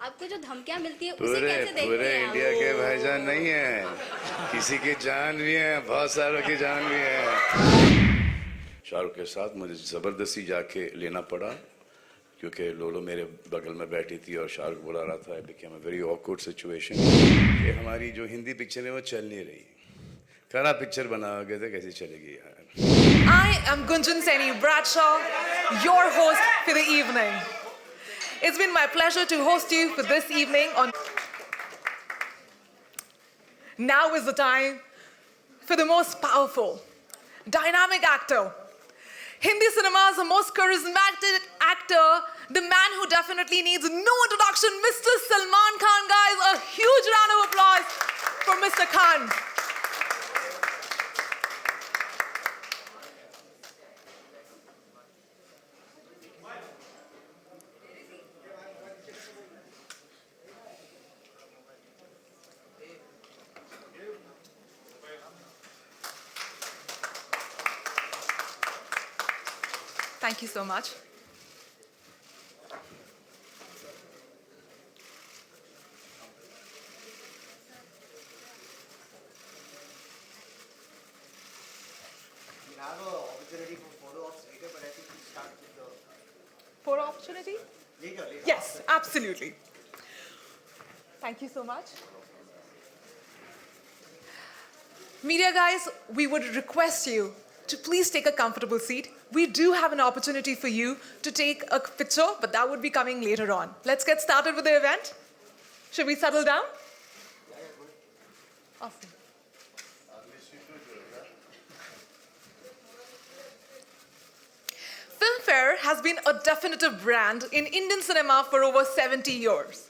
आपको जो धमकियां मिलती है उसे पूरे कैसे देखते पूरे हैं आप? इंडिया के भाईजान नहीं है, किसी की जान भी है, बहुत सारों की जान भी है। शाहरुख के साथ मुझे जबरदस्ती जाके लेना पड़ा क्योंकि लोलो मेरे बगल में बैठी थी और शाहरुख बुला रहा था। It became a very awkward situation कि हमारी जो हिंदी पिक्चर है वो चल नहीं रही। खराब पिक्चर बनाओगे तो कैसे चलेगी यार। I am Gunjan Seni Bradshaw, your host for the evening. It's been my pleasure to host you for this evening on. Now is the time for the most powerful, dynamic actor. Hindi cinema's most charismatic actor, the man who definitely needs no introduction, Mr. Salman Khan, guys. A huge round of applause for Mr. Khan. Thank you so much. We have an opportunity for photo ops later, but I think we start with the Photo opportunity? later. Yes, absolutely. Thank you so much. Media guys, we would request you to please take a comfortable seat. We do have an opportunity for you to take a picture, but that would be coming later on. Let's get started with the event. Should we settle down? Awesome. Filmfare has been a definitive brand in Indian cinema for over 70 years.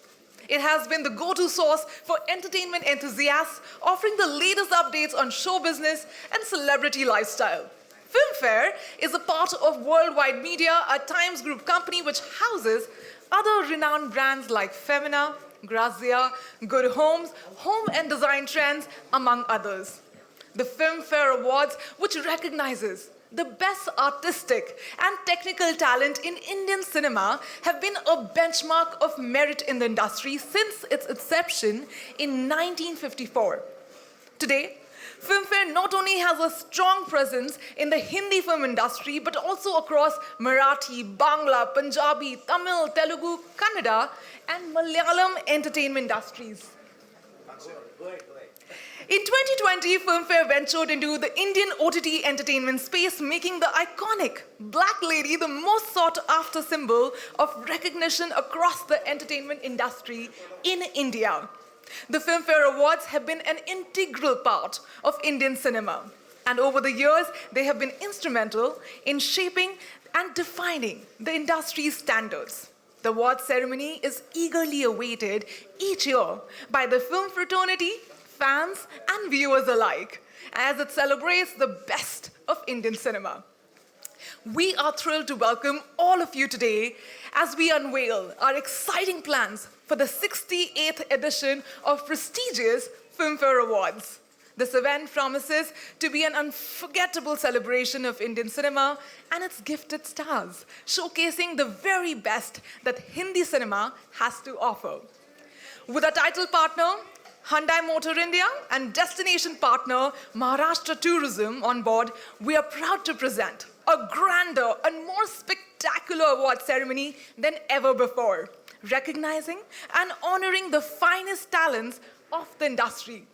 It has been the go-to source for entertainment enthusiasts, offering the latest updates on show business and celebrity lifestyle. Filmfare is a part of Worldwide Media, a Times Group company which houses other renowned brands like Femina, Grazia, Good Homes, Home and Design Trends, among others. The Filmfare Awards, which recognizes the best artistic and technical talent in Indian cinema, have been a benchmark of merit in the industry since its inception in 1954. Today, Filmfare not only has a strong presence in the Hindi film industry, but also across Marathi, Bangla, Punjabi, Tamil, Telugu, Kannada, and Malayalam entertainment industries. In 2020, Filmfare ventured into the Indian OTT entertainment space, making the iconic Black Lady the most sought-after symbol of recognition across the entertainment industry in India. The Filmfare Awards have been an integral part of Indian cinema, and over the years, they have been instrumental in shaping and defining the industry's standards. The award ceremony is eagerly awaited each year by the film fraternity, fans, and viewers alike, as it celebrates the best of Indian cinema. We are thrilled to welcome all of you today as we unveil our exciting plans for the 68th edition of prestigious Filmfare Awards. This event promises to be an unforgettable celebration of Indian cinema and its gifted stars, showcasing the very best that Hindi cinema has to offer. With our title partner, Hyundai Motor India, and destination partner Maharashtra Tourism on board, we are proud to present a grander and more spectacular award ceremony than ever before, recognizing and honoring the finest talents of the industry.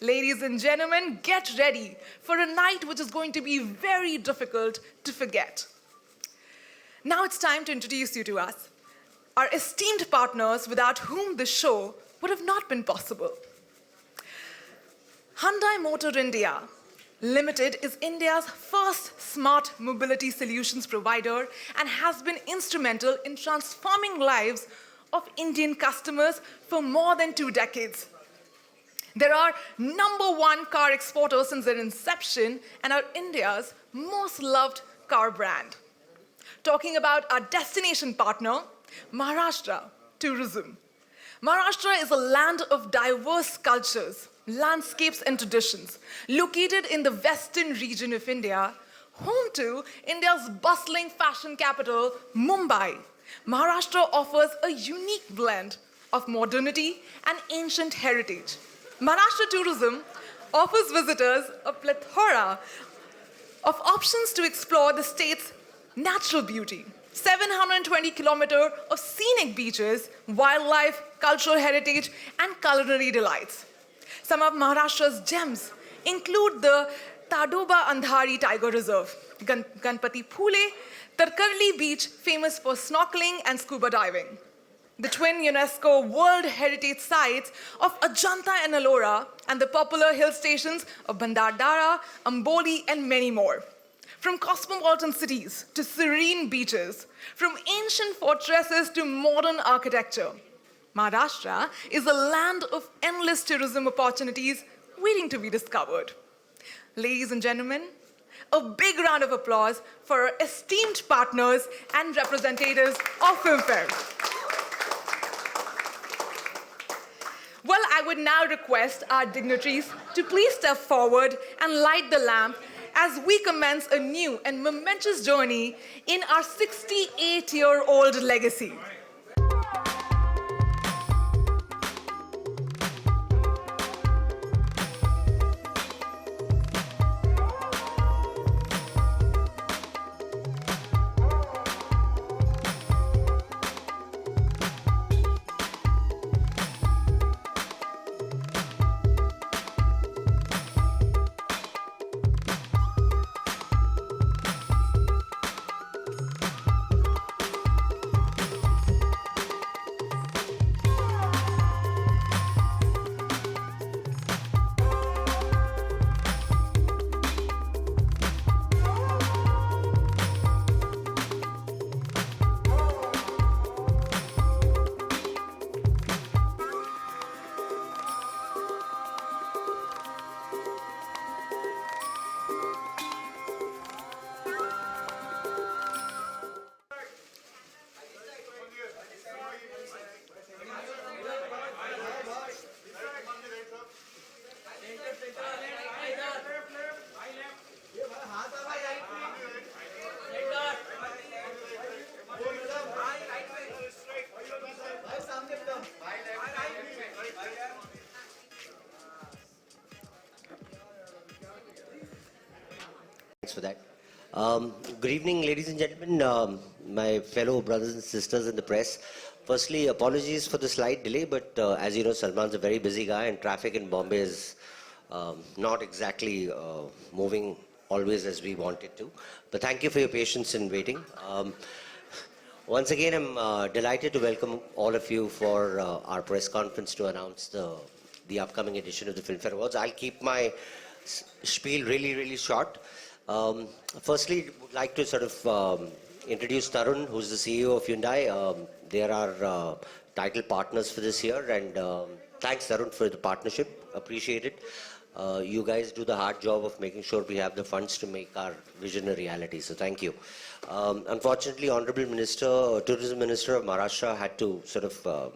Ladies and gentlemen, get ready for a night which is going to be very difficult to forget. Now it's time to introduce you to us, our esteemed partners without whom the show would have not been possible. Hyundai Motor India Limited is India's first smart mobility solutions provider and has been instrumental in transforming lives of Indian customers for more than 2 decades. They are #1 car exporter since their inception and are India's most loved car brand. Talking about our destination partner, Maharashtra Tourism. Maharashtra is a land of diverse cultures, landscapes, and traditions, located in the western region of India, home to India's bustling fashion capital, Mumbai. Maharashtra offers a unique blend of modernity and ancient heritage. Maharashtra tourism offers visitors a plethora of options to explore the state's natural beauty. 720 kilometers of scenic beaches, wildlife, cultural heritage, and culinary delights. Some of Maharashtra's gems include the Tadoba Andhari Tiger Reserve, Ganpati Phule, Tarkarli Beach, famous for snorkeling and scuba diving, the twin UNESCO World Heritage Sites of Ajanta and Ellora, and the popular hill stations of Bandardara, Amboli, and many more. From cosmopolitan cities to serene beaches, from ancient fortresses to modern architecture, Maharashtra is a land of endless tourism opportunities waiting to be discovered. Ladies and gentlemen, a big round of applause for our esteemed partners and representatives of Filmfare. Well, I would now request our dignitaries to please step forward and light the lamp as we commence a new and momentous journey in our 68-year-old legacy. Thanks for that. Good evening, ladies and gentlemen, my fellow brothers and sisters in the press. Firstly, apologies for the slight delay, but as you know, Salman's a very busy guy and traffic in Bombay is not exactly moving always as we want it to. But thank you for your patience in waiting. Once again, I'm delighted to welcome all of you for our press conference to announce the upcoming edition of the Filmfare Awards. I'll keep my spiel really short. Firstly, would like to sort of introduce Tarun, who's the CEO of Hyundai. They are our title partners for this year, and thanks Tarun for the partnership, appreciate it. You guys do the hard job of making sure we have the funds to make our vision a reality, so thank you. Unfortunately, Honorable Minister, Tourism Minister of Maharashtra had to sort of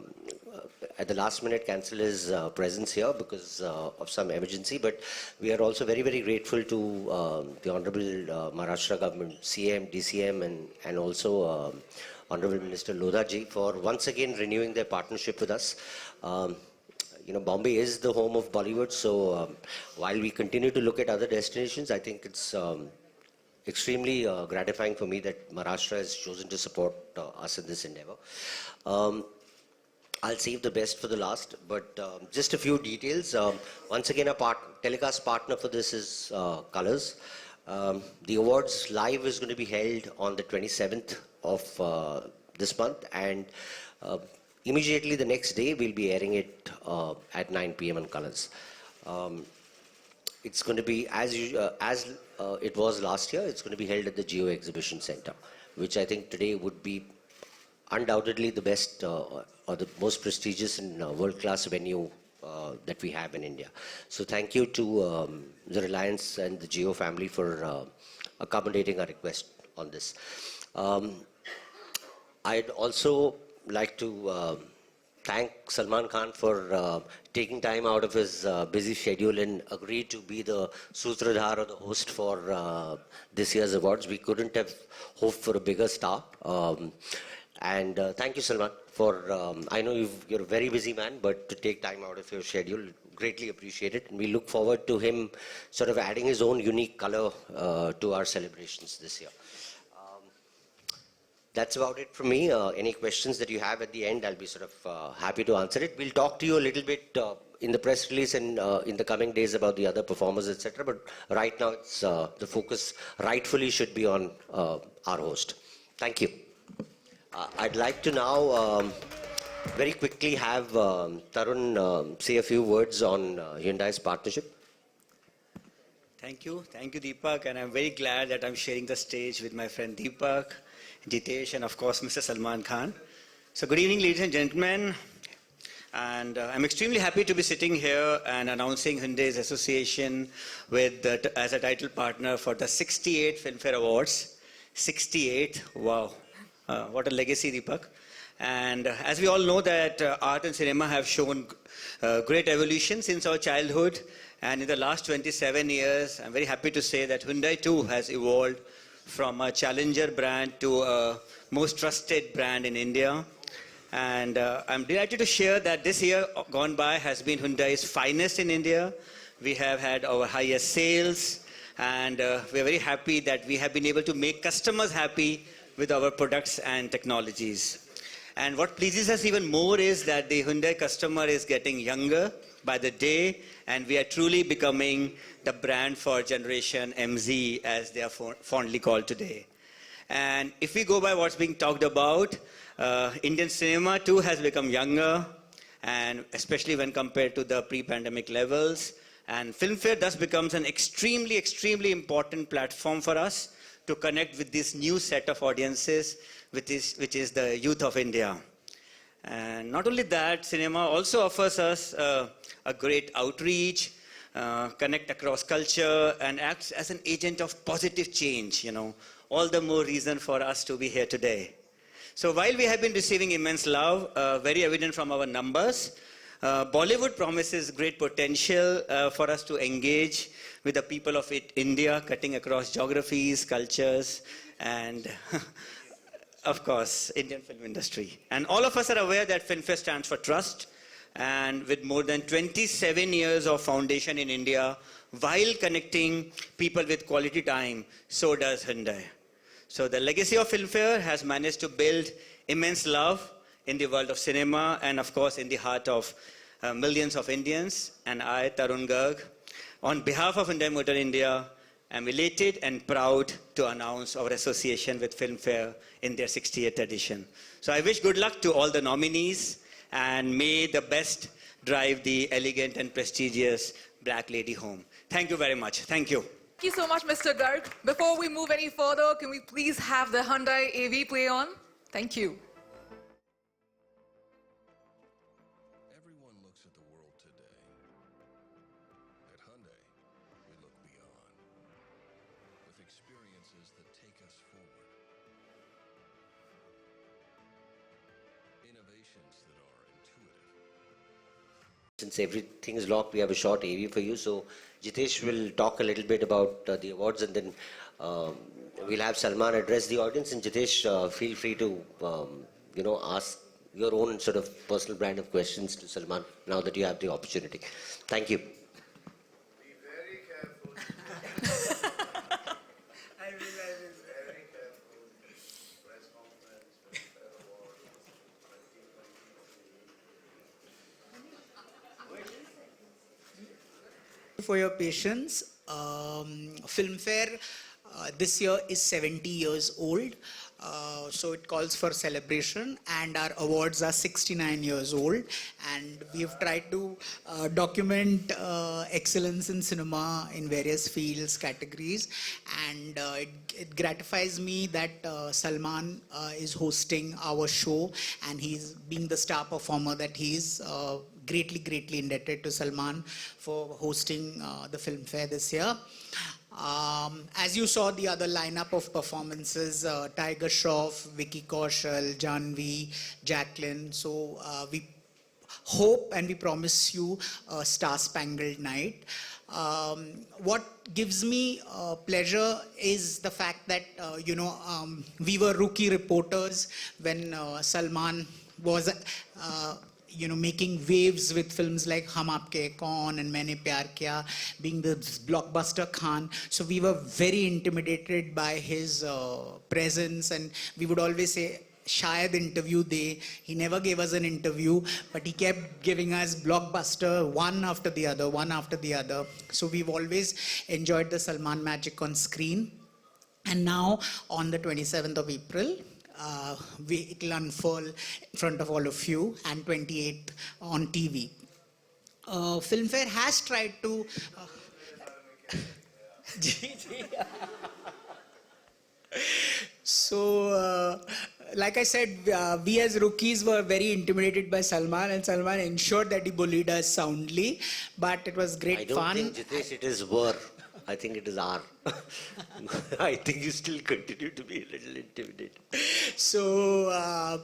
at the last minute cancel his presence here because of some emergency, but we are also very grateful to the Honorable Maharashtra government, CM, DCM, and also Honorable Minister Lodha ji for once again renewing their partnership with us. You know, Bombay is the home of Bollywood, so while we continue to look at other destinations, I think it's extremely gratifying for me that Maharashtra has chosen to support us in this endeavor. I'll save the best for the last, but just a few details. Once again, our telecast partner for this is Colors. The awards live is going to be held on the 27th of this month, and immediately the next day we'll be airing it at 9 p.m. on Colors. It's going to be as it was last year. It's going to be held at the Geo Exhibition Center, which I think today would be undoubtedly the best or the most prestigious and world-class venue that we have in India. So thank you to the Reliance and the Geo family for accommodating our request on this. I'd also like to thank Salman Khan for taking time out of his busy schedule and agreed to be the Sutradhar or the host for this year's awards. We couldn't have hoped for a bigger star. And thank you, Salman, I know you're a very busy man, but to take time out of your schedule, greatly appreciate it. And we look forward to him sort of adding his own unique color to our celebrations this year. That's about it from me. Any questions that you have at the end, I'll be sort of happy to answer it. We'll talk to you a little bit in the press release and in the coming days about the other performers, etc. But right now, it's, the focus rightfully should be on our host. Thank you. I'd like to now very quickly have Tarun say a few words on Hyundai's partnership. Thank you, Deepak, and I'm very glad that I'm sharing the stage with my friend Deepak, Jitesh, and of course Mr. Salman Khan. So good evening, ladies and gentlemen, and I'm extremely happy to be sitting here and announcing Hyundai's association with as a title partner for the 68 Filmfare Awards. 68, wow, what a legacy, Deepak. And as we all know that art and cinema have shown great evolution since our childhood. And in the last 27 years, I'm very happy to say that Hyundai too has evolved from a challenger brand to a most trusted brand in India. And I'm delighted to share that this year gone by has been Hyundai's finest in India. We have had our highest sales, and we're very happy that we have been able to make customers happy with our products and technologies. And what pleases us even more is that the Hyundai customer is getting younger by the day, and we are truly becoming the brand for Generation MZ, as they are fondly called today. And if we go by what's being talked about, Indian cinema too has become younger, and especially when compared to the pre-pandemic levels. And Filmfare thus becomes an extremely, extremely important platform for us to connect with this new set of audiences, which is the youth of India. And not only that, cinema also offers us a great outreach, connect across culture, and acts as an agent of positive change, all the more reason for us to be here today. So while we have been receiving immense love, very evident from our numbers, Bollywood promises great potential for us to engage with the people of India, cutting across geographies, cultures, and of course, Indian film industry. And all of us are aware that Filmfare stands for trust, and with more than 27 years of foundation in India, while connecting people with quality time, so does Hyundai. So the legacy of Filmfare has managed to build immense love in the world of cinema, and of course in the heart of millions of Indians. And I, Tarun Garg, on behalf of Hyundai Motor India, I'm elated and proud to announce our association with Filmfare in their 68th edition. So I wish good luck to all the nominees, and may the best drive the elegant and prestigious Black Lady home. Thank you very much. Thank you. Thank you so much, Mr. Garg. Before we move any further, can we please have the Hyundai AV play on? Thank you. Everyone looks at the world today. At Hyundai, we look beyond, with experiences that take us forward. Innovations that are intuitive. Since everything is locked, we have a short AV for you. So Jitesh will talk a little bit about the awards, and then we'll have Salman address the audience. And Jitesh, feel free to ask your own sort of personal brand of questions to Salman now that you have the opportunity. Thank you. Be very careful. I will. Very careful. Press conference, Filmfare Award, 2023. For your patience. Filmfare this year is 70 years old, so it calls for celebration, and our awards are 69 years old, and we've tried to document excellence in cinema in various fields, categories, and it gratifies me that Salman is hosting our show, and he's being the star performer that he is. Greatly indebted to Salman for hosting the Filmfare this year. As you saw the other lineup of performances, Tiger Shroff, Vicky Kaushal, Janvi, Jacqueline. So we hope and we promise you a star-spangled night. What gives me pleasure is the fact that, we were rookie reporters when Salman was making waves with films like Hum Aapke Kaun and Maine Pyar Kiya, being the blockbuster Khan. So we were very intimidated by his presence, and we would always say, Shayad interview de. He never gave us an interview, but he kept giving us blockbuster one after the other, one after the other. So we've always enjoyed the Salman magic on screen. And now, on the 27th of April, it will unfurl in front of all of you, and 28th on TV. Filmfare has tried to... So, like I said, we as rookies were very intimidated by Salman, and Salman ensured that he bullied us soundly. But it was great I don't fun. think, Jitesh, it is were. I think it is are. I think you still continue to be a little intimidated. So,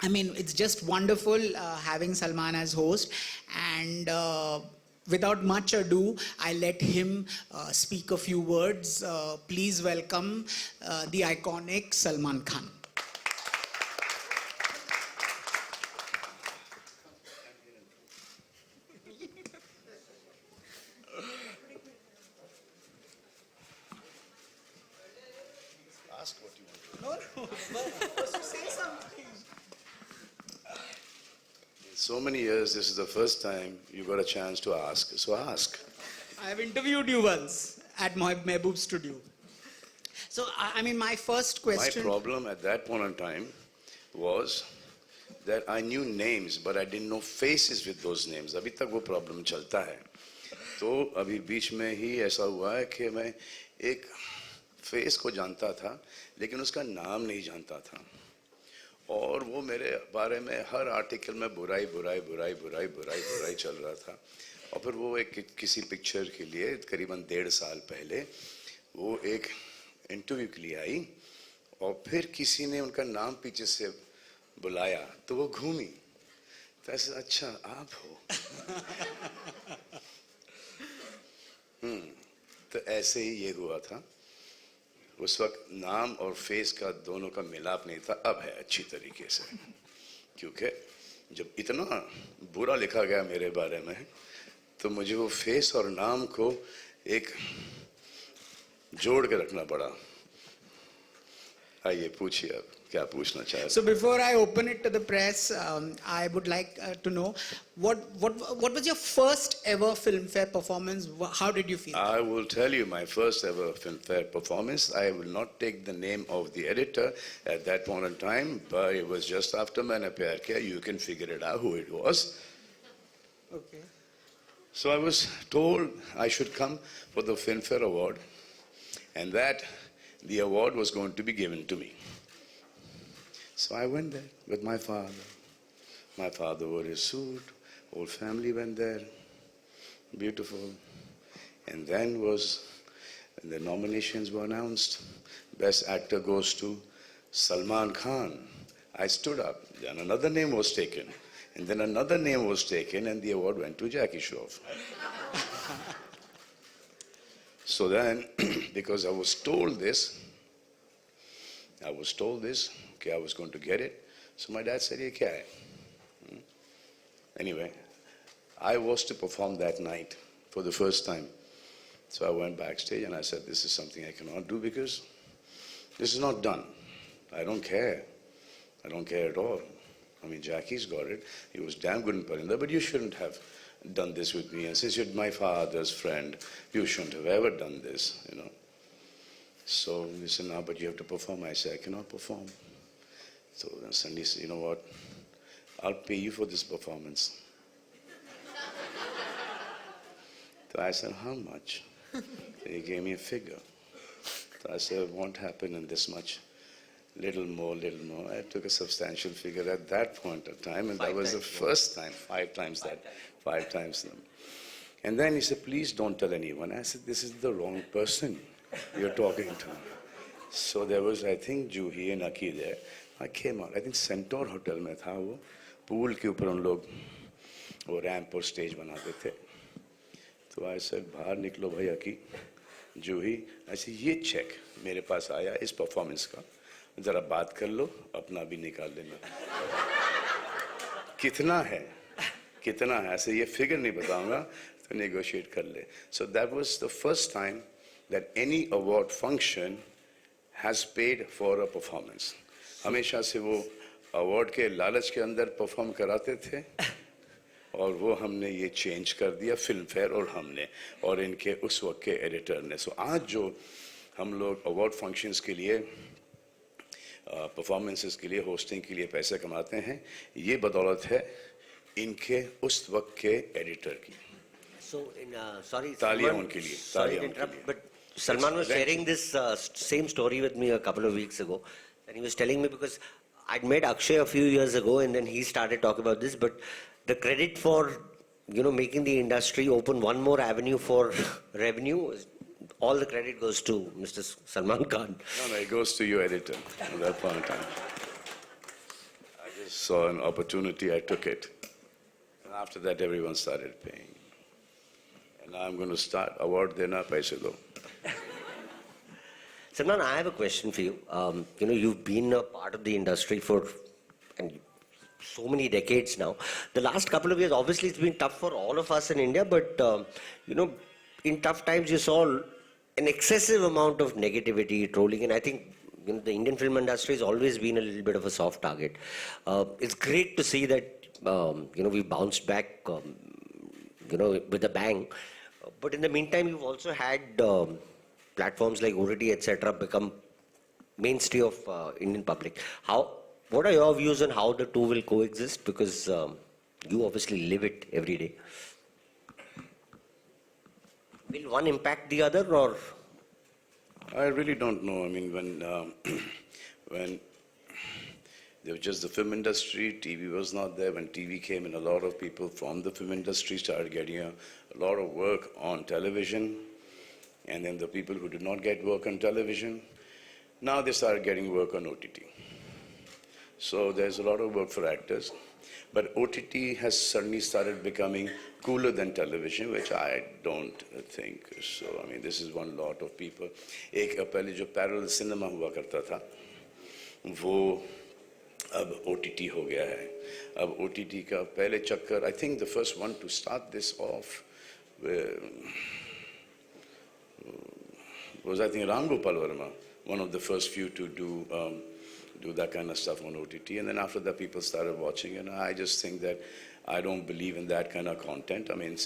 it's just wonderful having Salman as host. And without much ado, I let him speak a few words. Please welcome the iconic Salman Khan. Ask what you want. No, first you say something. In so many years, this is the first time you got a chance to ask. So ask. I have interviewed you once at my Mehboob studio. So, my first question... My problem at that point in time was that I knew names, but I didn't know faces with those names. अभी तक वो problem चलता है. तो अभी बीच में ही ऐसा हुआ है कि मैं एक फेस को जानता था, लेकिन उसका नाम नहीं जानता था. और वो मेरे बारे में हर आर्टिकल में बुराई चल रहा था. और फिर वो एक किसी पिक्चर के लिए करीबन 1.5 साल पहले वो एक इंटरव्यू के लिए आई, और फिर किसी ने उनका नाम पीछे से बुलाया, तो वो घूमी. तो ऐसे, अच्छा आप हो. तो ऐसे ही ये हुआ था. उस वक्त नाम और फेस का दोनों का मिलाप नहीं था. अब है अच्छी तरीके से, क्योंकि जब इतना बुरा लिखा गया मेरे बारे में, तो मुझे वो फेस और नाम को एक जोड़ के रखना पड़ा. आइए पूछिए अब क्या पूछना चाह रहे. So before I open it to the press, I would like to know what was your first ever Filmfare performance? How did you feel? I will tell you my first ever Filmfare performance. I will not take the name of the editor at that point in time, but it was just after Maine Pyar Kiya. You can figure it out who it was. Okay. So I was told I should come for the Filmfare Award, and that the award was going to be given to me. So I went there with my father. My father wore his suit, whole family went there, beautiful. And then the nominations were announced. Best actor goes to Salman Khan. I stood up, then another name was taken, and then another name was taken, and the award went to Jackie Shroff. So then, because I was told this, okay, I was going to get it. So my dad said, "Ye kya hai?" Anyway, I was to perform that night for the first time. So I went backstage and I said, "This is something I cannot do because this is not done. I don't care. I don't care at all. I mean, Jackie's got it. He was damn good in Parinda, but you shouldn't have done this with me. And since you're my father's friend, you shouldn't have ever done this, you know." So he said, "No, but you have to perform." I said, "I cannot perform." So then suddenly he said, "You know what? I'll pay you for this performance." So I said, "How much?" He gave me a figure. So I said, "It won't happen in this much. Little more, little more." I took a substantial figure at that point of time, and that was the first time, 5 times that, 5 times them. And then he said, "Please don't tell anyone." I said, "This is the wrong person you're talking to." So there was, I think, Juhi and Aki there. I came out. I think Centaur Hotel में था वो. Pool के ऊपर उन लोग वो ramp और stage बनाते थे. तो I said, "बाहर निकलो भाई Aki." Juhi, I said, "ये check मेरे पास आया इस performance का. जरा बात कर लो, अपना भी निकाल लेना." कितना है ऐसे ये फिगर नहीं बताऊंगा तो नेगोशिएट कर ले. So that was the first time that any award function has paid for a performance. हमेशा से वो अवार्ड के लालच के अंदर परफॉर्म कराते थे और वो हमने ये चेंज कर दिया फिल्म फेयर और हमने और इनके उस वक्त के एडिटर ने. सो आज जो हम लोग अवार्ड फंक्शंस के लिए परफॉर्मेंसेस के लिए होस्टिंग के लिए पैसे कमाते हैं ये बदौलत है इनके उस वक्त के एडिटर की. So, sorry, तालियां Salman, उनके लिए, sorry to तालियां उनके interrupt, लिए. but Salman was sharing this same story with me a couple of weeks ago, and he was telling me because I'd met Akshay a few years ago, and then he started talking about this. But the credit for making the industry open one more avenue for revenue, all the credit goes to Mr. Salman Khan. No, it goes to your editor at that point in time. I just saw an opportunity, I took it. And after that, everyone started paying. And now I'm going to start award dena paise do. Salman, I have a question for you. You've been a part of the industry for so many decades now. The last couple of years, obviously, it's been tough for all of us in India, but, in tough times, you saw an excessive amount of negativity, trolling, and I think the Indian film industry has always been a little bit of a soft target. It's great to see that, we bounced back, with a bang. But in the meantime, you've also had platforms like OTT, etc., become mainstay of Indian public. What are your views on how the two will coexist? Because you obviously live it every day. Will one impact the other, or? I really don't know. I mean, when there was just the film industry, TV was not there. When TV came in, a lot of people from the film industry started getting a lot of work on television. And then the people who did not get work on television, now they started getting work on OTT. So there's a lot of work for actors. But OTT has suddenly started becoming cooler than television, which I don't think. So, I mean, this is one lot of people. एक पहले जो parallel cinema हुआ करता था, वो अब OTT हो गया है. अब OTT का पहले चक्कर, I think the first one to start this off was, I think, Ram Gopal Verma, one of the first few to do that kind of stuff on OTT. And then after that, people started watching. And I just think that I don't believe in that kind of content. I mean,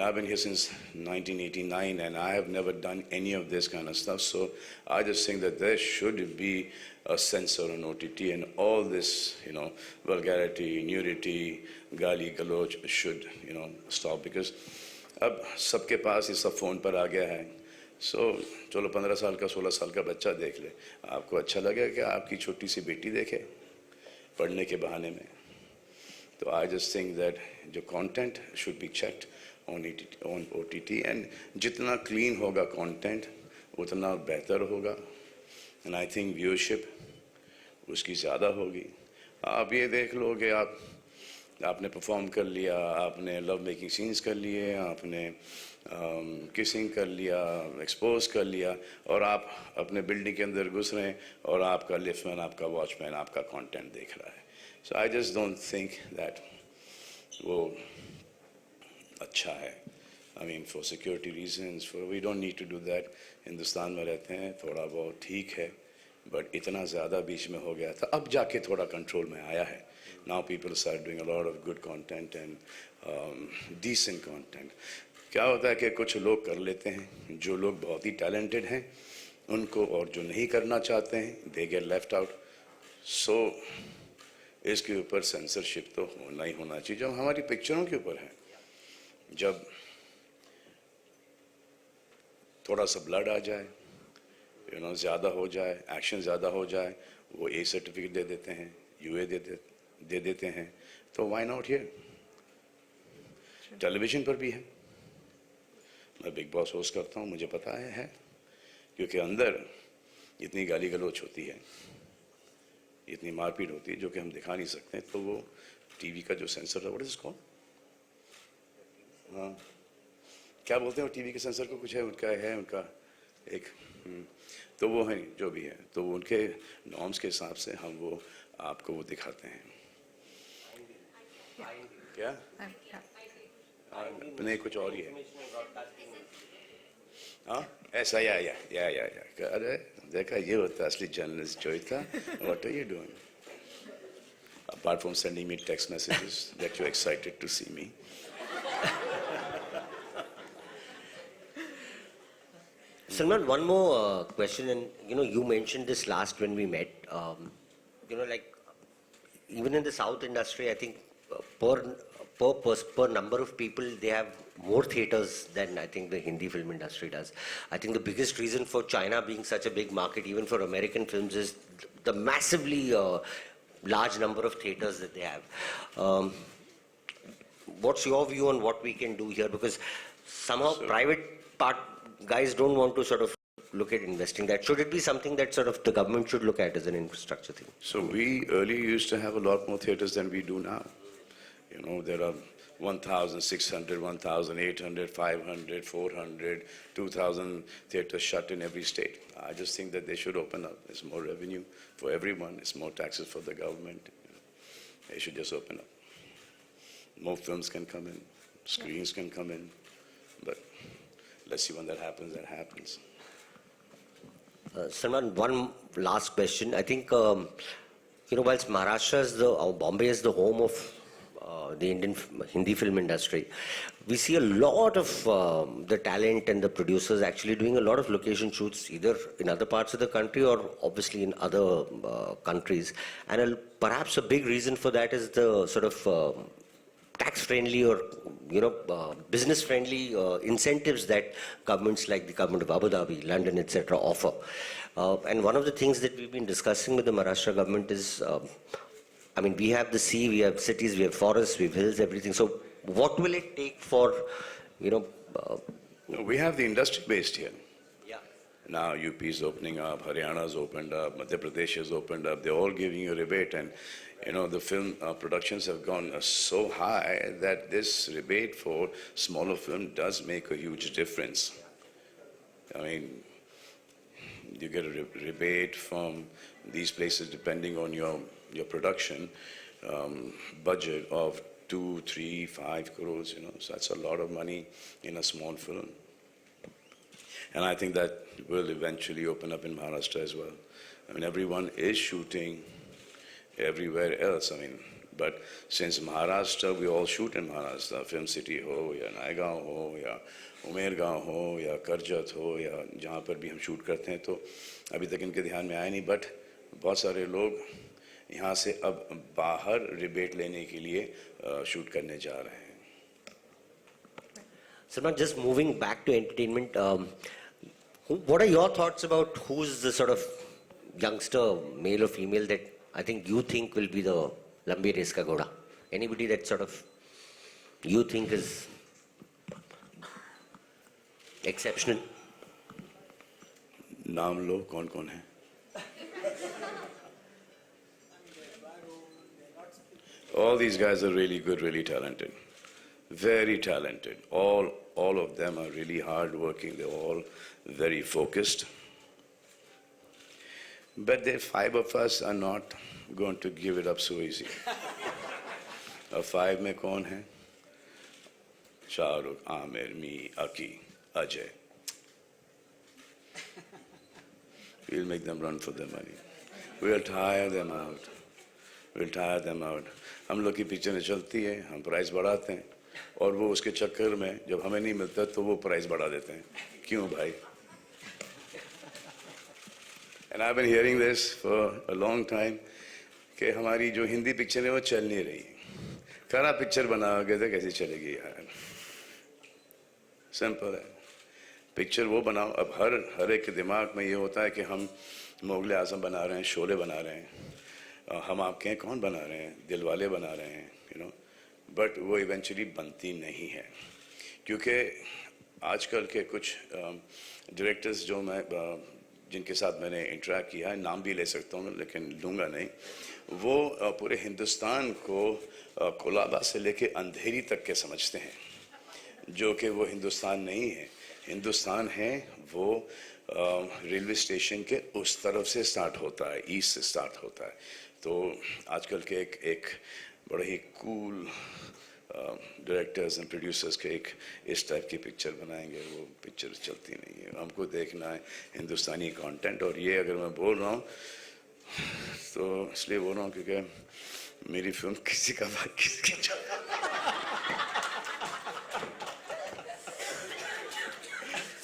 I've been here since 1989, and I have never done any of this kind of stuff. So I just think that there should be a censor on OTT, and all this, vulgarity, nudity, gali, galoch should, stop, because अब सबके पास ये सब phone पर आ गया है. सो चलो 15 साल का 16 साल का बच्चा देख ले, आपको अच्छा लगेगा कि आपकी छोटी सी बेटी देखे पढ़ने के बहाने में. तो आई जस्ट थिंक दैट जो content should be checked on OTT, and जितना क्लीन होगा कंटेंट उतना बेहतर होगा. एंड आई थिंक व्यूअरशिप उसकी ज़्यादा होगी. आप ये देख लो कि आपने परफॉर्म कर लिया, आपने लव मेकिंग सीन्स कर लिए, आपने किसिंग कर लिया, एक्सपोज कर लिया, और आप अपने बिल्डिंग के अंदर घुस रहे हैं और आपका लिफ्टमैन, आपका वॉचमैन आपका कंटेंट देख रहा है. So I just don't think that वो अच्छा है. I mean for security reasons, we don't need to do that. Hindustan में रहते हैं, थोड़ा बहुत ठीक है, बट इतना ज़्यादा बीच में हो गया था. अब जाके थोड़ा कंट्रोल में आया है. Now people start doing a lot of good content and decent content. क्या होता है कि कुछ लोग कर लेते हैं, जो लोग बहुत ही talented हैं उनको, और जो नहीं करना चाहते हैं they get left out. So इसके ऊपर censorship तो होना ही होना चाहिए. जो हमारी पिक्चरों के ऊपर है, जब थोड़ा सा blood आ जाए, ज़्यादा हो जाए, एक्शन ज़्यादा हो जाए, वो A सर्टिफिकेट दे देते हैं, UA दे देते हैं. तो वाई नॉट हियर? टेलीविजन पर भी है. मैं बिग बॉस होस्ट करता हूँ, मुझे पता है क्योंकि अंदर इतनी गाली गलौच होती है, इतनी मारपीट होती है जो कि हम दिखा नहीं सकते. तो वो टीवी का जो सेंसर है, व्हाट इज कॉल्ड, हाँ क्या बोलते हैं वो टीवी के सेंसर को, कुछ है उनका एक तो वो है जो भी है. तो उनके नॉर्म्स के हिसाब से हम वो आपको वो दिखाते हैं. क्या नहीं कुछ और ही है हाँ ऐसा या अरे देखा ये होता है असली journalist Joita what are you doing apart from sending me text messages that you're excited to see me Salman, one more question, and you mentioned this last when we met. Like even in the South industry, I think per number of people, they have more theaters than I think the Hindi film industry does. I think the biggest reason for China being such a big market, even for American films, is the massively large number of theaters that they have. What's your view on what we can do here? Because somehow private part guys don't want to sort of look at investing that. Should it be something that sort of the government should look at as an infrastructure thing? so we earlier used to have a lot more theaters than we do now there are 1,600, 1,800, 500, 400, 2,000 theaters shut in every state. I just think that they should open up. There's more revenue for everyone. It's more taxes for the government. They should just open up. More films can come in. Screens can come in. But let's see when that happens. Salman, one last question. I think, whilst Maharashtra is Bombay is the home of the Indian Hindi film industry, we see a lot of the talent and the producers actually doing a lot of location shoots either in other parts of the country or obviously in other countries. And perhaps a big reason for that is the sort of tax-friendly or business-friendly incentives that governments like the government of Abu Dhabi, London, etc. offer. And one of the things that we've been discussing with the Maharashtra government is, we have the sea, we have cities, we have forests, we have hills, everything. So what will it take for, we have the industry based here. Yeah. Now UP is opening up, Haryana's opened up, Madhya Pradesh has opened up. They're all giving you a rebate, and the film productions have gone so high that this rebate for smaller film does make a huge difference. You get a rebate from these places depending on your production budget of 2, 3, 5 crores, so that's a lot of money in a small film. And I think that will eventually open up in Maharashtra as well. Everyone is shooting everywhere else, but since Maharashtra, we all shoot in Maharashtra, Film City ho, ya Naigaon ho, ya Umergaon ho, ya Karjat ho, ya जहाँ पर भी हम shoot करते हैं तो अभी तक इनके ध्यान में आया नहीं, but बहुत सारे लोग यहाँ से अब बाहर रिबेट लेने के लिए शूट करने जा रहे हैं. Salman, just moving back to entertainment, what are your thoughts about who's the sort of youngster, male or female, that I think you think will be the Lambi Race Ka Ghoda? Anybody that sort of you think is exceptional? नाम लो कौन कौन है? All these guys are really good, really talented, very talented. All of them are really hard working. They're all very focused. But the 5 of us are not going to give it up so easy. अब 5 में कौन है? शाहरुख, आमिर, मी, अकी, Ajay. We'll make them run for their money. We'll tire them out. We'll tire them out. हम लोग की पिक्चरें चलती है, हम प्राइस बढ़ाते हैं, और वो उसके चक्कर में जब हमें नहीं मिलता तो वो प्राइस बढ़ा देते हैं. क्यों भाई? And I've been hearing this for a long time कि हमारी जो हिंदी पिक्चर है वो चल नहीं रही. खराब पिक्चर बनाओगे तो कैसे चलेगी यार? सिंपल है. पिक्चर वो बनाओ. अब हर एक के दिमाग में ये होता है कि हम मुगले आजम बना रहे हैं, शोले बना रहे हैं, हम आपके हैं कौन बना रहे हैं, दिलवाले बना रहे हैं, बट वो इवेंचुअली बनती नहीं है. क्योंकि आजकल के कुछ डायरेक्टर्स जो मैं जिनके साथ मैंने इंटरेक्ट किया है, नाम भी ले सकता हूँ लेकिन लूँगा नहीं, वो पूरे हिंदुस्तान को कोलाबा से लेके अंधेरी तक के समझते हैं, जो कि वो हिंदुस्तान नहीं है. हिंदुस्तान है वो रेलवे स्टेशन के उस तरफ से स्टार्ट होता है, ईस्ट से स्टार्ट होता है. तो आजकल के एक बड़े ही कूल डायरेक्टर्स एंड प्रोड्यूसर्स के एक इस टाइप की पिक्चर बनाएंगे, वो पिक्चर चलती नहीं है। हमको देखना है हिंदुस्तानी कंटेंट। और ये अगर मैं बोल रहा हूँ तो इसलिए बोल रहा हूँ क्योंकि मेरी फिल्म किसी का भाई किसी की जान।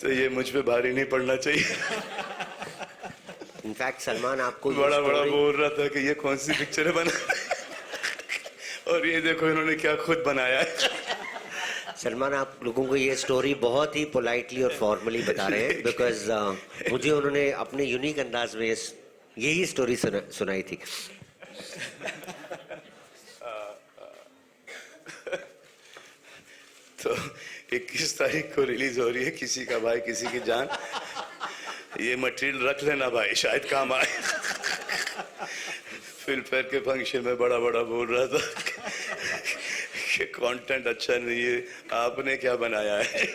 तो ये मुझ पे भारी नहीं पड़ना चाहिए। इनफैक्ट सलमान आपको बड़ा बड़ा बोल रहा था कि ये कौन सी पिक्चर है बना और ये देखो इन्होंने क्या खुद बनाया है। सलमान आप लोगों को ये स्टोरी बहुत ही पोलाइटली और फॉर्मली बता रहे हैं बिकॉज मुझे उन्होंने अपने यूनिक अंदाज में यही स्टोरी सुनाई थी। तो 21 तारीख को रिलीज हो रही है किसी का भाई किसी की जान। ये मटेरियल रख लेना भाई, शायद काम आए। फिल्म फेयर के फंक्शन में बड़ा बड़ा बोल रहा था कि कंटेंट अच्छा नहीं है, आपने क्या बनाया है।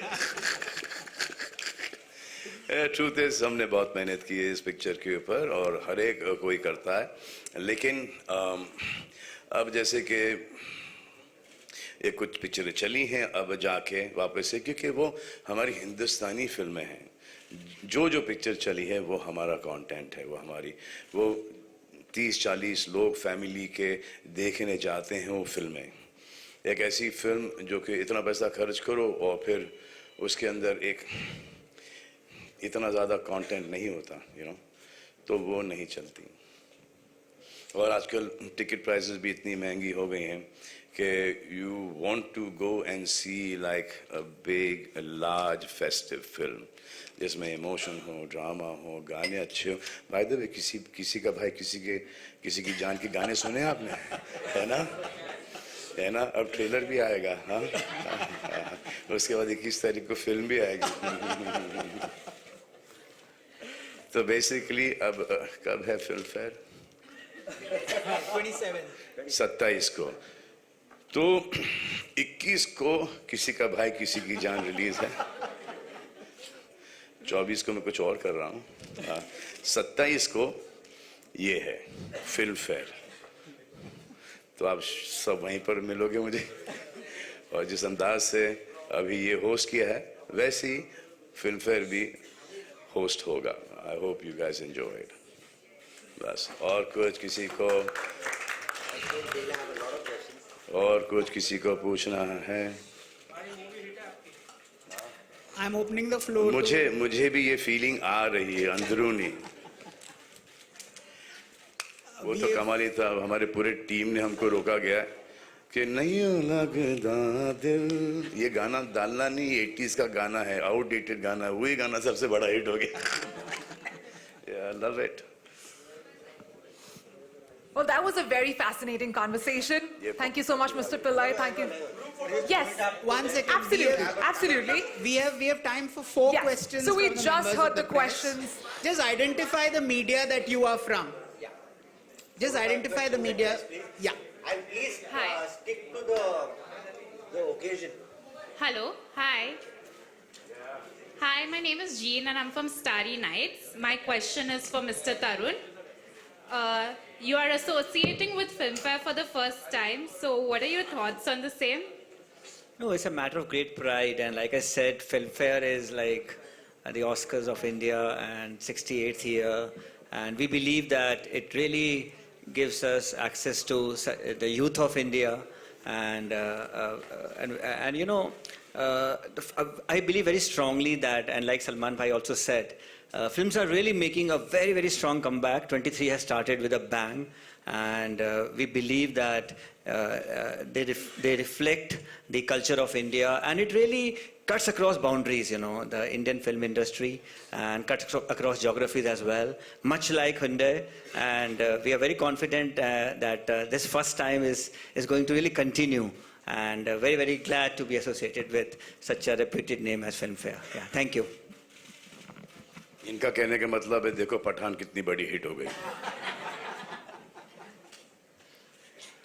ट्रूथ इज हमने बहुत मेहनत की है इस पिक्चर के ऊपर और हर एक कोई करता है, लेकिन अब जैसे कि ये कुछ पिक्चरें चली हैं अब जाके वापस से, क्योंकि वो हमारी हिंदुस्तानी फिल्में हैं। जो पिक्चर चली है वो हमारा कंटेंट है, वो हमारी वो 30-40 लोग फैमिली के देखने जाते हैं वो फिल्में। एक ऐसी फिल्म जो कि इतना पैसा खर्च करो और फिर उसके अंदर एक इतना ज़्यादा कंटेंट नहीं होता तो वो नहीं चलती। और आजकल टिकट प्राइसेस भी इतनी महंगी हो गई हैं कि you want to go and see like a big large festive film जिसमें इमोशन हो, ड्रामा हो, गाने अच्छे हो। बाय द वे किसी का भाई किसी की जान के गाने सुने आपने? है ना? अब ट्रेलर भी आएगा। हाँ, उसके बाद 21 तारीख को फिल्म भी आएगी। तो बेसिकली अब कब है फिल्म फेयर? 27 को। तो 21 को किसी का भाई किसी की जान रिलीज है। 24 को मैं कुछ और कर रहा हूँ। 27 को ये है फिल्म फेयर। तो आप सब वहीं पर मिलोगे मुझे। और जिस अंदाज से अभी ये होस्ट किया है वैसे ही फिल्म फेयर भी होस्ट होगा। I hope you guys enjoy it. बस और कुछ किसी को पूछना है? I'm opening the floor. मुझे भी ये फीलिंग आ रही है अंदरूनी। वो तो कमाल ही था, हमारे पूरे टीम ने हमको रोका गया कि नहीं लगदा दिल, ये गाना डालना नहीं, 80s का गाना है, आउटडेटेड गाना है। वही गाना सबसे बड़ा हिट हो गया। Yeah, I love it. Well, that was a very fascinating conversation. Yep. Thank you so much, Mr. Pillai. Thank you. Yes. 1 second. Absolutely. Absolutely. We have time for 4 Yes. questions. So we from the just members heard of the press. questions. Just identify the media that you are from. Just identify the media. Yeah. And please Hi. stick to the occasion. Hello. Hi. Hi, my name is Jean and I'm from Starry Nights. My question is for Mr. Tarun. You are associating with Filmfare for the first time. So what are your thoughts on the same? No, it's a matter of great pride. And like I said, Filmfare is like the Oscars of India and 68th year. And we believe that it really gives us access to the youth of India. And you know, I believe very strongly that, and like Salman Bhai also said, films are really making a very, very strong comeback. 23 has started with a bang. And we believe that they reflect the culture of India, and it really cuts across boundaries, you know, the Indian film industry, and cuts across geographies as well, much like Hyundai. And we are very confident that this first time is going to really continue, and very, very glad to be associated with such a reputed name as Filmfare. Yeah, thank you. इनका कहने का मतलब है देखो पठान कितनी बड़ी hit हो गई।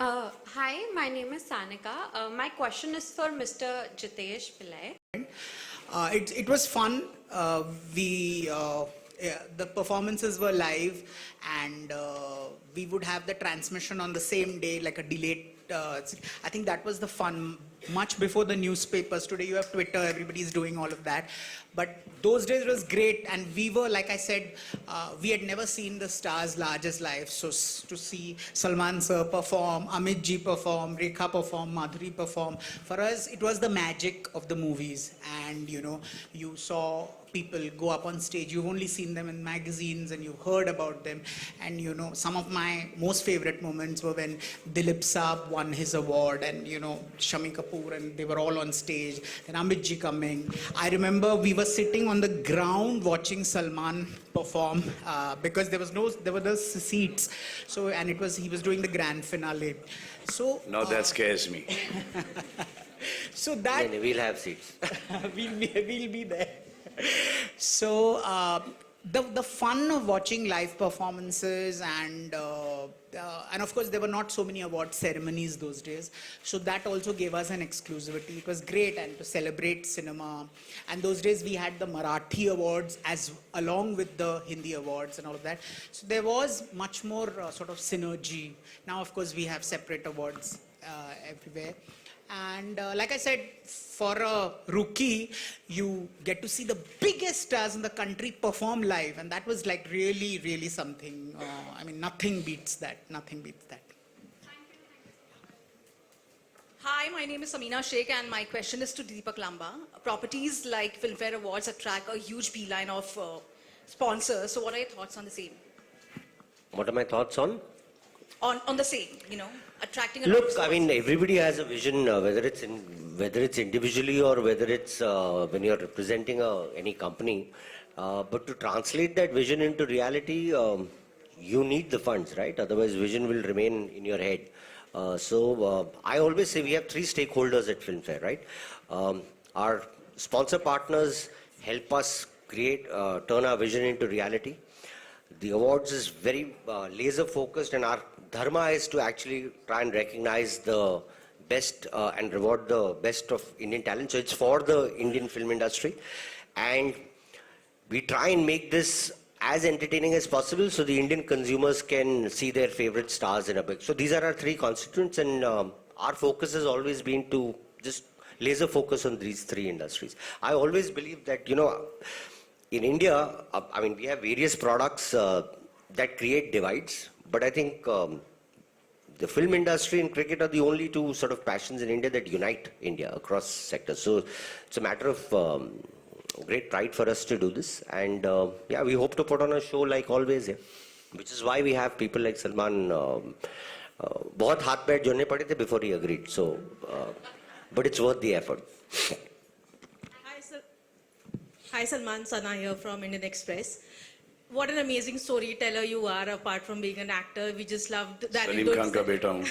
Hi, my name is Sanika. My question is for Mr. Jitesh Pillai. It was fun. The performances were live, and we would have the transmission on the same day, like a delayed I think that was the fun, much before the newspapers. Today you have Twitter, everybody's doing all of that. But those days was great, and we were, like I said, we had never seen the stars large as life. So to see Salman sir perform, Amit ji perform, Rekha perform, Madhuri perform, for us it was the magic of the movies. And you saw people go up on stage. You've only seen them in magazines and you've heard about them. And some of my most favorite moments were when Dilip Saab won his award, and Shami Kapoor, and they were all on stage. Then Amit ji coming. I remember we were sitting on the ground watching Salman perform because there were those seats. So, and he was doing the grand finale. So Now that scares me. so that We'll have seats. we'll be there. So the fun of watching live performances, and of course there were not so many award ceremonies those days, so that also gave us an exclusivity. It was great, and to celebrate cinema. And those days we had the Marathi awards along with the Hindi awards and all of that. So there was much more sort of synergy. Now of course we have separate awards everywhere. And like I said, for a rookie, you get to see the biggest stars in the country perform live. And that was like really, really something. Nothing beats that. Nothing beats that. Hi, my name is Samina Sheikh, and my question is to Deepak Lamba. Properties like Filmfare Awards attract a huge beeline of sponsors. So what are your thoughts on the same? What are my thoughts on? On the same, attracting a lot of Look, sponsors. everybody has a vision, whether it's individually or whether it's when you're representing any company. But to translate that vision into reality, you need the funds, right? Otherwise, vision will remain in your head. So I always say we have three stakeholders at Filmfare, right? Our sponsor partners help us turn our vision into reality. The awards is very laser focused, and our dharma is to actually try and recognize the best and reward the best of Indian talent. So it's for the Indian film industry, and we try and make this as entertaining as possible so the Indian consumers can see their favorite stars in a big. So these are our three constituents, and our focus has always been to just laser focus on these three industries. I always believe that, in India, we have various products that create divides, but I think the film industry and cricket are the only two sort of passions in India that unite India across sectors. So it's a matter of great pride for us to do this, and we hope to put on a show like always, which is why we have people like Salman. बहुत हाथ पैर जोड़ने पड़े थे before he agreed. So, but it's worth the effort. Hi Salman, Sana here from Indian Express. What an amazing storyteller you are, apart from being an actor. We just loved that. Salim Khan ka beta hoon.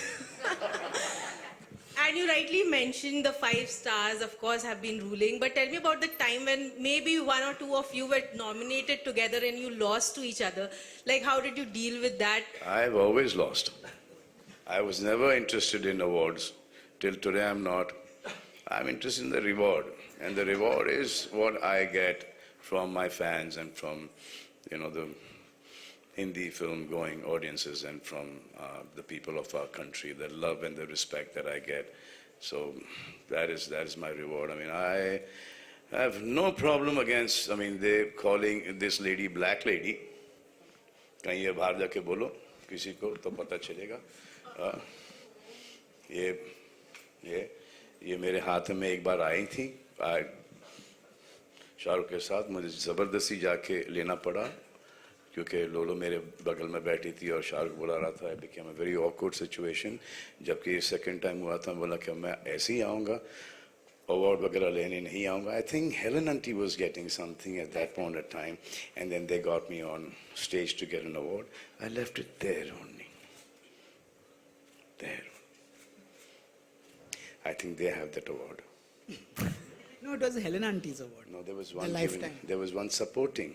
And you rightly mentioned the 5 stars, of course, have been ruling. But tell me about the time when maybe one or two of you were nominated together and you lost to each other. Like, how did you deal with that? I've always lost. I was never interested in awards. Till today I'm not. I'm interested in the reward. And the reward is what I get from my fans and from, the Hindi film going audiences, and from the people of our country, the love and the respect that I get. So that is my reward. I have no problem against, they're calling this lady black lady. कहीं ये बाहर जाके बोलो किसी को तो पता चलेगा. ये मेरे हाथ में एक बार आई थी. शाहरुख के साथ मुझे ज़बरदस्ती जाके लेना पड़ा क्योंकि लोलो मेरे बगल में बैठी थी और शाहरुख बुला रहा था. It became a very awkward situation. जबकि सेकंड टाइम हुआ था, बोला कि मैं ऐसे ही आऊँगा, अवार्ड वगैरह लेने नहीं आऊँगा. I think Helen Auntie was getting something at that point of time, and then they got me on stage to get an award. I left it there only. There. I think they have that award. No, it was Helen Auntie's award. No, there was The one. lifetime. There was one supporting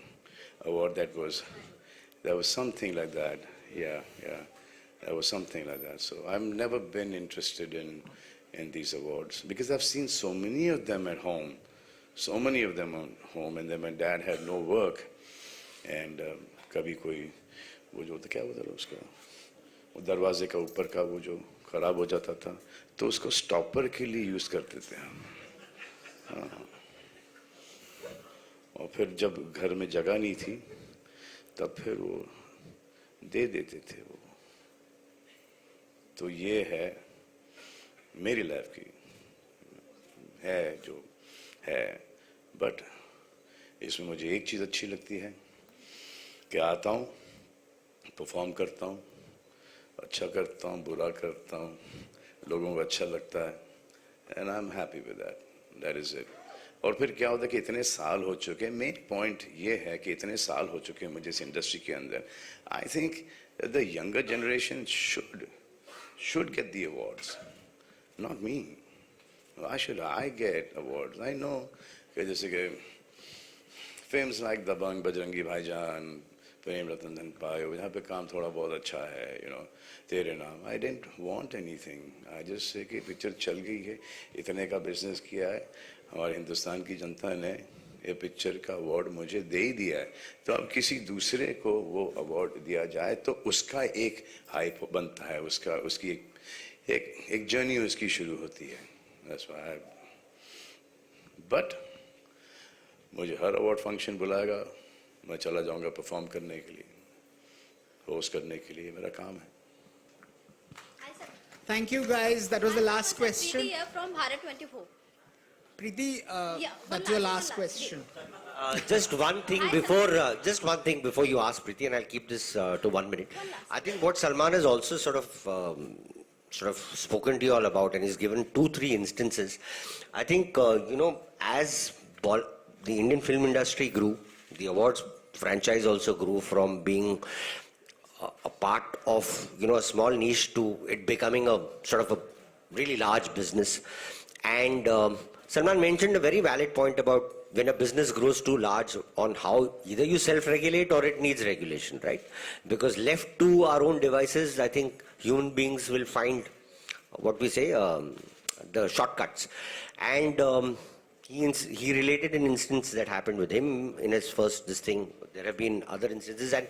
award there was something like that. Yeah. There was something like that. So I've never been interested in these awards because I've seen so many of them at home. So many of them at home, and then my dad had no work, and कभी कोई वो जो तो क्या होता है उसका वो दरवाजे का ऊपर का वो जो ख़राब हो जाता था तो उसको स्टॉपर के लिए यूज़ करते थे हम। हाँ। और फिर जब घर में जगह नहीं थी तब फिर वो दे देते थे वो। तो ये है मेरी लाइफ की है जो है। बट इसमें मुझे एक चीज़ अच्छी लगती है कि आता हूँ, परफॉर्म करता हूँ, अच्छा करता हूँ, बुरा करता हूँ, लोगों को अच्छा लगता है and I am happy with that, that is it. और फिर क्या होता है कि इतने साल हो चुके हैं, मेन पॉइंट ये है कि इतने साल हो चुके हैं मुझे इस इंडस्ट्री के अंदर। I think the younger generation should get the awards, not me. Why should I get awards? I know कि जैसे कि films like दबंग, बजरंगी भाईजान, प्रेम रतन धन पायो, यहाँ पे काम थोड़ा बहुत अच्छा है, you know, तेरे नाम। I didn't want anything. I just say कि पिक्चर चल गई है, इतने का बिजनेस किया है, हमारे हिंदुस्तान की जनता ने ये पिक्चर का अवार्ड मुझे दे ही दिया है, तो अब किसी दूसरे को वो अवार्ड दिया जाए तो उसका एक हाइप बनता है, उसका उसकी एक जर्नी उसकी शुरू होती है। That's why बट मुझे हर अवार्ड फंक्शन बुलाएगा, मैं चला जाऊंगा परफॉर्म करने के लिए, होस्ट करने के लिए, मेरा काम है। Thank you guys. That was the last question. Preeti here from Bharat 24. Preeti, Yeah, that's your last question. Just one thing before you ask Preeti, and I'll keep this to 1 minute. I think what Salman has also sort of spoken to you all about, and he's given 2-3 instances. I think as the Indian film industry grew, the awards franchise also grew from being a part of a small niche to it becoming a sort of a really large business. And Salman mentioned a very valid point about when a business grows too large on how either you self-regulate or it needs regulation, right? Because left to our own devices, I think human beings will find what we say, the shortcuts. And he related an instance that happened with him in his first this thing. There have been other instances, and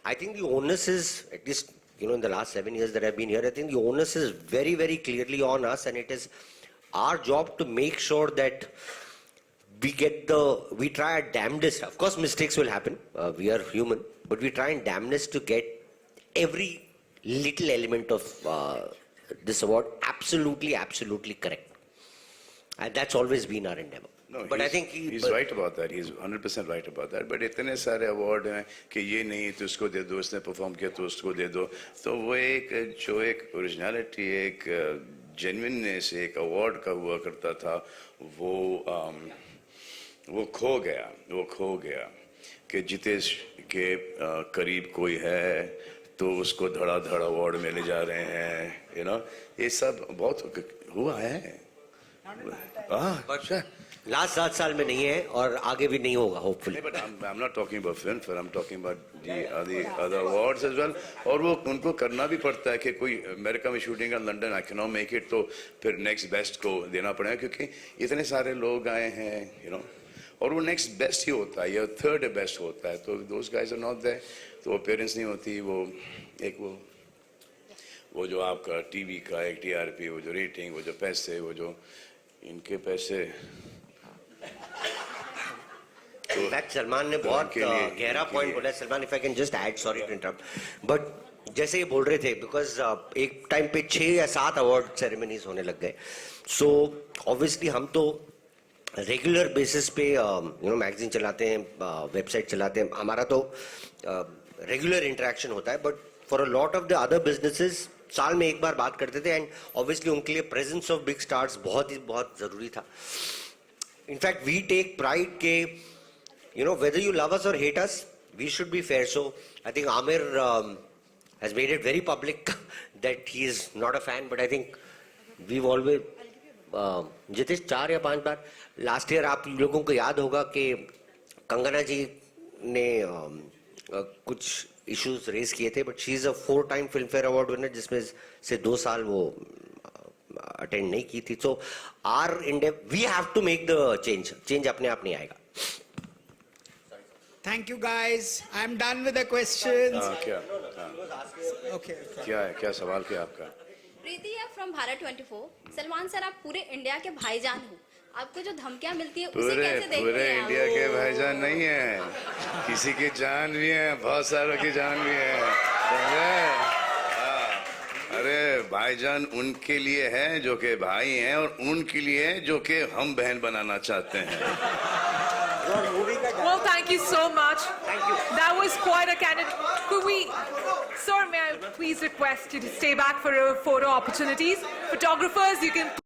I think the onus is, at least in the last 7 years that I've been here, I think the onus is very, very clearly on us, and it is our job to make sure that we try our damnedest. Of course, mistakes will happen. We are human, but we try and damnedest to get every little element of this award absolutely correct. And that's always been our endeavor. No, but I think he's right about that. He's 100% right about that. But इतने सारे award हैं कि ये नहीं तो उसको दे दो, इसने परफॉर्म किया तो उसको दे दो, तो वो एक ओरिजिनलिटी, एक जेन्युइननेस एक अवार्ड का हुआ करता था, वो खो गया कि जितेश के करीब कोई है तो उसको धड़ाधड़ अवार्ड मिले जा रहे हैं, ये सब बहुत हुआ है। लास्ट 7 साल में नहीं है और आगे भी नहीं होगा, hopefully. But I'm not talking about Filmfare. I'm talking about the other awards as well. और वो उनको करना भी पड़ता है कि कोई अमेरिका में शूटिंग है, London, I cannot make it, तो फिर नेक्स्ट बेस्ट को देना पड़ेगा क्योंकि इतने सारे लोग आए हैं, और वो नेक्स्ट बेस्ट ही होता है या थर्ड बेस्ट होता है, तो those guys are not there, तो अपीयरेंस नहीं होती, वो जो आपका टीवी का एक TRP, वो जो रेटिंग, वो जो पैसे, वो जो इनके पैसे। इनफैक्ट सलमान ने बहुत गहरा पॉइंट बोला है। Salman, if I can just add, sorry to interrupt, but जैसे ये बोल रहे थे, बिकॉज एक टाइम पे 6 या 7 अवार्ड सेरेमनीज होने लग गए, सो ऑब्वियसली हम तो रेगुलर बेसिस पे मैगजीन चलाते हैं, वेबसाइट चलाते हैं, हमारा तो रेगुलर इंटरेक्शन होता है, but for a lot of the other businesses साल में एक बार बात करते थे, एंड ऑब्वियसली उनके लिए प्रेजेंस ऑफ बिग स्टार्स बहुत जरूरी था। इनफैक्ट वी टेक प्राइड के whether you love us or hate us, we should be fair. So I think Amir has made it very public that he is not a fan, but I think we've always Jitesh 4 या 5 बार last year आप लोगों को याद होगा कि कंगना जी ने कुछ issues raise किए थे, but she is a 4 time Filmfare award winner, जिसमें से 2 साल वो अटेंड नहीं की थी। So our India, we have to make the change अपने आप नहीं आएगा। Thank you guys. I'm done with the questions. क्या Okay. क्या है, क्या सवाल क्या आपका? प्रीति है फ्रॉम भारत 24। सलमान सर, आप पूरे इंडिया के भाईजान हो, आपको जो धमकियां मिलती है उसे पूरे कैसे देखते पूरे हैं आप? इंडिया के भाईजान नहीं है, किसी की जान भी है, बहुत सारों की जान भी है, समझे? हाँ। अरे भाईजान उनके लिए है जो के भाई हैं, और उनके लिए है जो के हम बहन बनाना चाहते हैं। Well, thank you so much. Thank you. That was quite a candid. Could we, sir, may I please request you to stay back for photo opportunities? Photographers, you can.